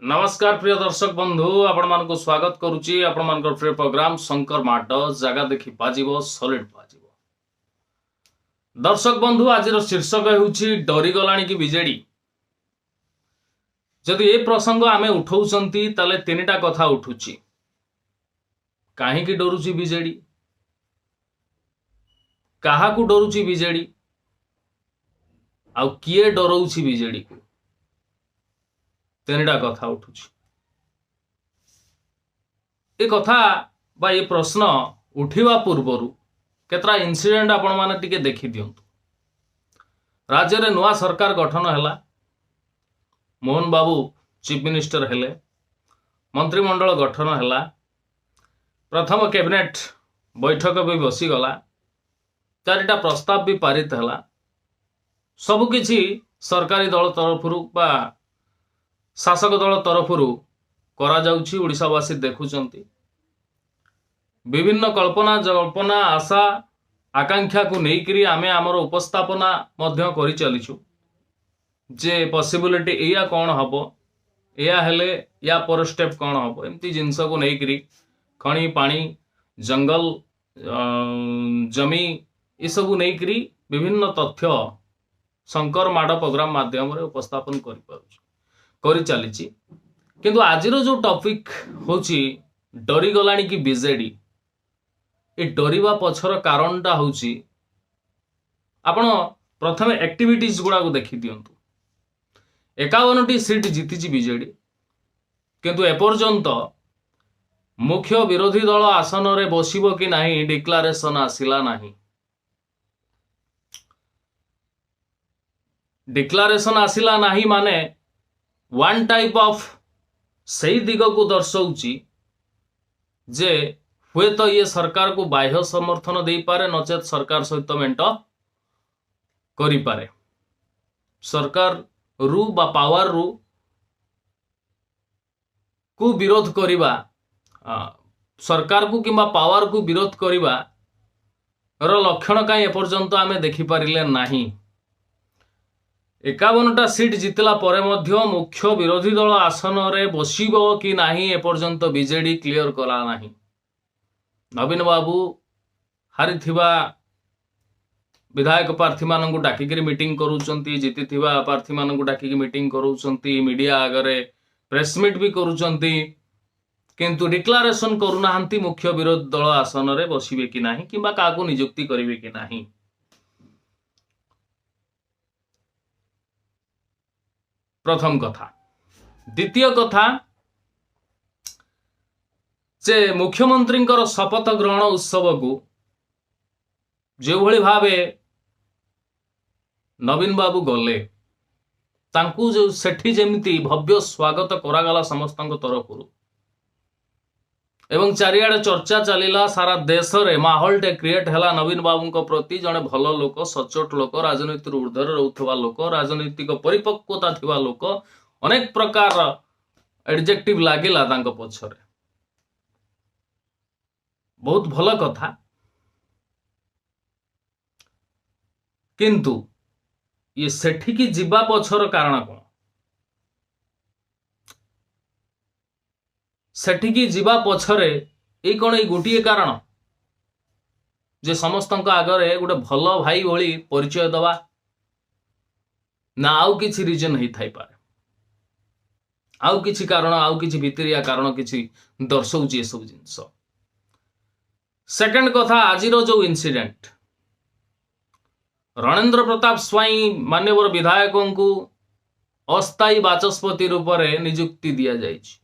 नमस्कार प्रिय दर्शक बंधु आपण मानक स्वागत करुच्ची आपण मानकर प्रिय प्रोग्राम शंकर माड जगह देखि बाजिबो सॉलिड बाजिबो। दर्शक बंधु आज शीर्षक होउची डरी गलाणी कि बीजेडी। जदि ए प्रसंग आमे उठाउचंती ताले तीनटा कथा उठुची। काहे कि डरुची बीजेडी, काहा को डरुची बीजेडी, आउ किए डरौची बीजेडी को, तीनटा कथा उठुची। ए कथा बा ये प्रश्न उठिवा पूर्वरु केतरा इन्सिडेंट आपण माने टिके देखि दियंतु। राज्य रे नुआ सरकार गठन हैला, मोहन बाबू चीफ मिनिस्टर हेले, मंत्रिमंडल गठन हैला, प्रथम कैबिनेट बैठक भी बसी गला, चारिटा प्रस्ताव भी पारित हैला, सबु किछि सरकारी दल तरफरु बा शासक दल तरफरु करा जाउछि। ओडिशावासी देखुचंती विभिन्न कल्पना आशा आकांक्षा को नेइकरी आमे आमर उपस्थापना मध्य करि चलिछु जे पॉसिबिलिटी एया कोन हबो, एया हेले या पर स्टेप कोन हबो, एमती जिंस को नेइकरी खणी पानी जंगल जमी ए सब नेइकरी विभिन्न तथ्य शंकर माड प्रोग्राम माध्यम रे उपस्थापन करि पारुछु करि चलिछि। किंतु आजिर जो टॉपिक होची डरी गलाणी कि बीजेडी, ए डरिवा पछर कारणटा होची आपण प्रथमे एक्टिविटीज गुडा को देखि दियंतु। 51टी सीट जीतिछि बीजेडी, किंतु एपर्यंत मुख्य विरोधी दल आसन रे बसिबो कि नाही डिक्लेरेशन आसिला नाही। डिक्लेरेशन आसिला नाही माने वन टाइप ऑफ सही दिग को दर्शाउची जे हुए तो ये सरकार को बाह्य समर्थन दे पारे, नचेत सरकार सहित मेंट करि पारे। सरकार रु बा पावर रु को विरोध करिबा, सरकार को किंबा पावर को विरोध करिबा रो लक्षण काई एपर्यंत आमे देखि पारिले नाही। 51टा सीट जितला परे मध्य मुख्य विरोधी दल आसन रे बसिबो कि नाही एपर्यंत बीजेडी क्लियर कला नाही। नवीन बाबू हारी थिबा विधायक प्रार्थी मानकु डाकिकरी मीटिंग करूचंती, जीति थिबा प्रार्थी मानकु डाकिकरी मीटिंग करूचंती, मीडिया आगरे प्रेस मीट भी करूचंती, किंतु डिक्लेरेशन करूनाहांती मुख्य विरोधी दल आसन रे बसिबे कि नाही किंबा काकू नियुक्ति करिवे कि नाही। प्रथम कथा। द्वितीय कथा जे मुख्यमंत्री शपथ ग्रहण उत्सव को जो भली भावे नवीन बाबू गले, तांकू जो सेठी जेमिति भव्य स्वागत करागला समस्त तरफ एवं चारिआडे चर्चा चलिला, सारा देश रे माहौल टे क्रिएट हैला नवीन बाबू प्रति। जड़े भल लोक, सचोट लोक, राजनीति ऊर्ध्वर रहउथवा लोक, राजनीतिक परिपक्वता थिबा लोक, अनेक प्रकार एडजेक्टिव लागिला तांको पछरे। बहुत भल कथा, किंतु ये सेठी की जीवा पछर कारण कोन? सेठी की जीवा पछरे ए कोन ए गोटिए कारण जे समस्तंक आगरे गोटे भल भाई भली परिचय दवा ना आउ किछि रीजन ही थाई पारे, आउ किछि कारण, आउ किछि भितरिया कारण किछि दर्शौची ए सब जिंस। सेकंड कथा, आजिरो जो इंसिडेंट रणेंद्र प्रताप स्वाई मान्यवर विधायकों को अस्थायी बाचस्पति रूप में नियुक्ति दिया जाइछि।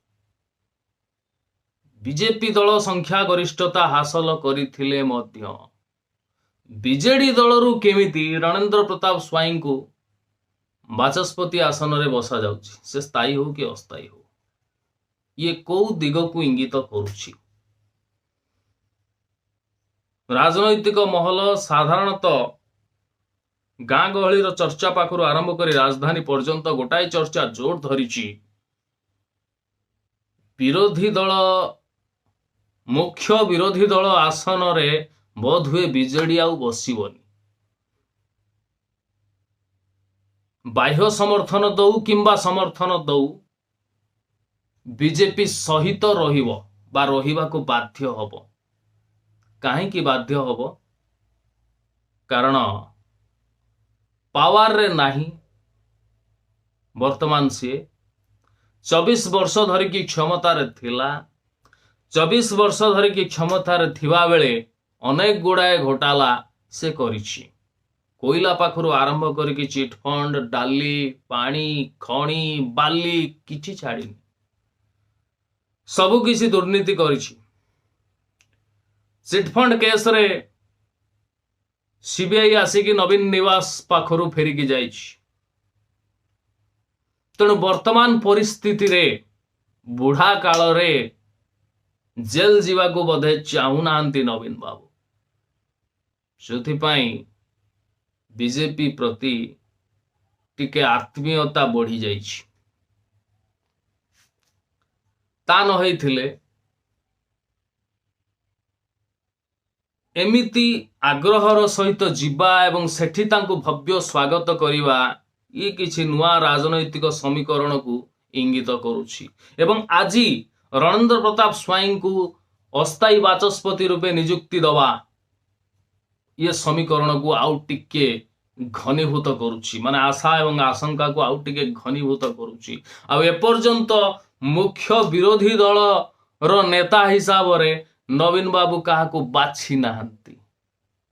बीजेपी दल संख्या गरिष्ठता हासिल करिथिले मध्य बीजेडी दलरू केमिति रणेंद्र प्रताप स्वाई को बाचस्पति आसन रे बसा जाउछि, से स्थायी हो कि अस्थायी हो, ये को दिग को इंगित करुछि। राजनैतिक महल साधारणतः गाँ गहलीर चर्चा पाखरु आरंभ करी राजधानी पर्यंत गोटाए चर्चा जोर धरिछि, विरोधी दल मुख्य विरोधी दल आसन रे बोध हुए बीजेडी आउ बसिबनी। बाह्य समर्थन दौ किंबा समर्थन दौ बीजेपी सहित रहिबो बा रहिबाको बाध्य हबो। काहेकि बाध्य हबो? कारण पावर रे नाही वर्तमान सी 24 वर्ष धरिकी क्षमतार थिला। 24 वर्ष धरिकी क्षमतार थिबा बेले अनेक गुड़ाए घोटाला से करिछि। कोयला पाखरु आरंभ करिकी चिट फंड, डाली, पानी, खणी, बाली किछि छाड़िनी, सबु किछि दुर्नीति करिछि। चिटफंड केस रे सीबीआई आसिकी नवीन निवास पाखरु फेरिकी जाइछि। तेणु वर्तमान परिस्थिति रे बुढ़ा काल रे जेल जीवा को बोधे चाहूनाहांती नवीन बाबू। सेथिपाई बीजेपी प्रति टिके आत्मीयता बढ़ी जाइछि। ता न होइथिले एमिति आग्रहर सहित जीवा एवं सेठी तांको भव्य स्वागत करिवा ये किछि नुआ राजनैतिक समीकरण को इंगित करुछि। एवं आजी रणेंद्र प्रताप स्वाई को अस्थायी बाचस्पति रूपे नियुक्ति दवा ये समीकरण को आउ टिके घनीभूत करुछि। माने आशा एवं आशंका को आउ टिके घनीभूत करुछि। आ एपर्यंत मुख्य विरोधी दल रो नेता हिसाब रे नवीन बाबू काहाकू बाछि नाहंती,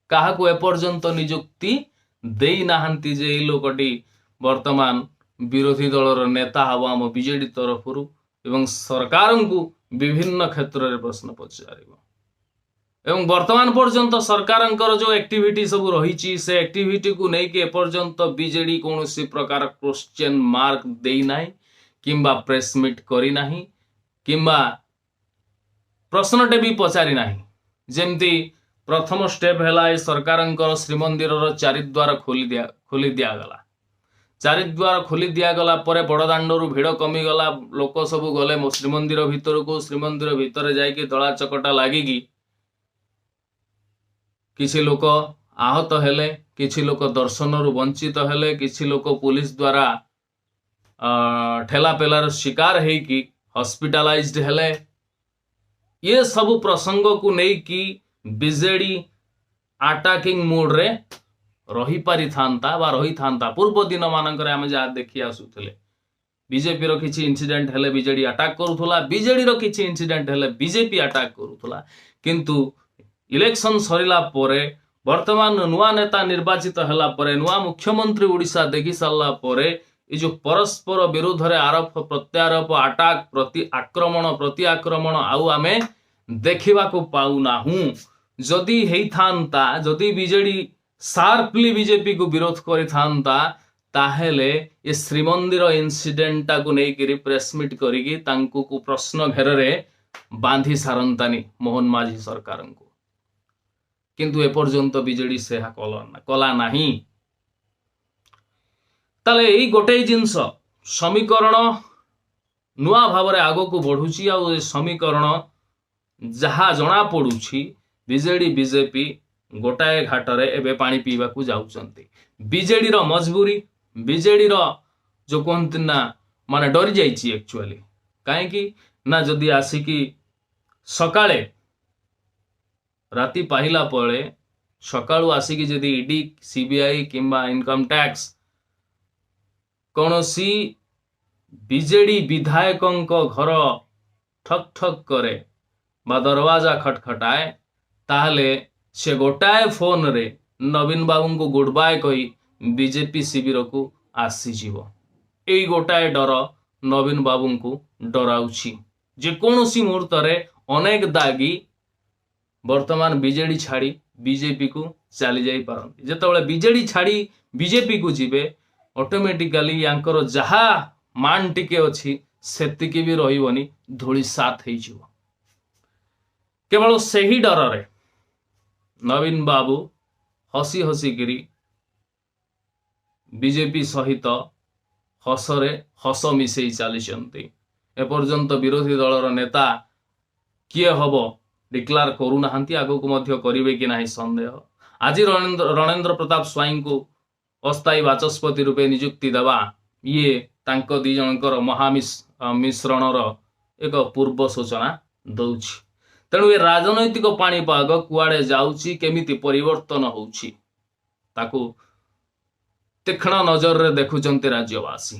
काहाकू एपर्यंत नियुक्ति देई नाहंती जे ई लोकटी वर्तमान विरोधी दलर नेता हबो आम बीजेडी तरफरु एवं सरकार को विभिन्न क्षेत्र में प्रश्न पचारिबो। एवं वर्तमान पर्यंत सरकार जो एक्टिविटी सब रही से एक्टिविटी को नहीं कि एपर्यंत बीजेडी कौन सी प्रकार क्वेश्चन मार्क देई नाही किंबा प्रेस मीट करी नाही किंबा प्रश्नटे भी पचारि नाही। जेमती प्रथम स्टेप है सरकार श्रीमंदिर चारिद्वार खोली दिगला। चारिद्वार खोली दिगला बड़दाण्डर भिड़ कमीगला। लोक सब गले श्रीमंदिर भितर को। श्रीमंदिर भितर जाइए दला चकटा लगिकी किसी लोक आहत हेले, किसी लोक दर्शन वंचित हेले, किसी लोक पुलिस द्वारा ठेला पेलार शिकार हेकी हॉस्पिटलाइज्ड हेले। ये सब प्रसंग को नहीं कि बीजेडी अटैकिंग मोड रे रही पारि थांता बा रही थांता। पूर्व दिन मानकर आम जहाँ देखी आसुले बीजेपी रो किछि इंसिडेंट हेले बीजेडी अटैक करूथुला, बीजेडी रो किछि इंसिडेंट हेले बीजेपी अटैक करूथुला। किंतु इलेक्शन सरिला परे वर्तमान नुआ नेता निर्वाचित हला परे नुआ मुख्यमंत्री ओडिशा देखि सारला परे ये जो परस्पर विरोध रे आरोप प्रत्यारोप अटैक प्रति आक्रमण आउ आमे देखिबा को पाउना हूं। जदि हेई थांता, जदि बीजेडी शार्पली बीजेपी को विरोध करि थांता ताहेले ये श्रीमंदिर इनसिडेंटा को नहीं प्रेस मीट करिकी तांकु को प्रश्न घेर रे बांधी सारंतानी मोहन माझी सरकार को। किंतु एपर्यंत बीजेडी से कला नाही। ताले यही गोटे जिनस समीकरण नुआ भाव आग को बढ़ुची। आ समीकरण जहा जना पड़ुची बीजेडी बीजेपी गोटाए घाटरे एबे पानी पीवा को जाउचंती। बीजेडी रो मजबूरी, बीजेडी रो जो कहते ना माने डरी जाइए एक्चुअली। कहीं ना जदि आसिकी सकाळे राति पाहिला पळे सकाळू आसिकी जदि ईडी सीबीआई किंबा इनकम टैक्स कौनसी बीजेडी विधायकों घर ठक ठक करे बा दरवाजा खटखटाए ताहले से गोटाए फोन रे नवीन बाबू को गुड बाय कही बीजेपी शिविर को आसीजिवो। एई गोटाए डर नवीन बाबू को डराउछि जे कोनोसी मुहूर्त रे अनेक दागी वर्तमान बीजेडी छाड़ी बीजेपी को चली जाई पारंती। जेतेबेले बीजेडी छाड़ी बीजेपी को जिबे ऑटोमेटिकली यांकर जहा मान टिके अछि सेतिकी भी रहिबनी, धूली साथ हेई जिवो। केवल सही डर रे नवीन बाबू हसी हसी गिरी बीजेपी सहित हसरे हस मिसई चली। एपर्यंत विरोधी दलर नेता किए हबो डिक्लेयर करूना, आगो को मध्य करिवे कि नाही संदेह। आज रणेंद्र प्रताप स्वाई को अस्थायी बाचस्पति रूपे नियुक्ति देवा ये तांको दी जनकर महामिश्रणर एक पूर्व सूचना दौछि। तेणु ये राजनैतिक पाणीपाग कुआड़े जाउछि केमिति परिवर्तन होउछि ताकू तीक्ष्ण नजर रे देखुचंती राज्यवासी।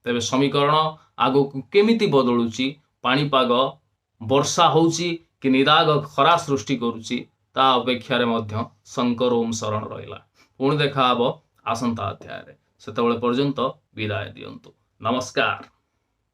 तेबे समीकरण आगो केमिति बदलुछि, पाणीपाग वर्षा होउछि कि निदाग खरा सृष्टि करुछि ता अपेक्षा रे मध्य शंकर ओम शरण रहिला। पुणी देखा हबो आसंता अध्याय रे। सेतबेले पर्यंत विदाय दियंतु। नमस्कार।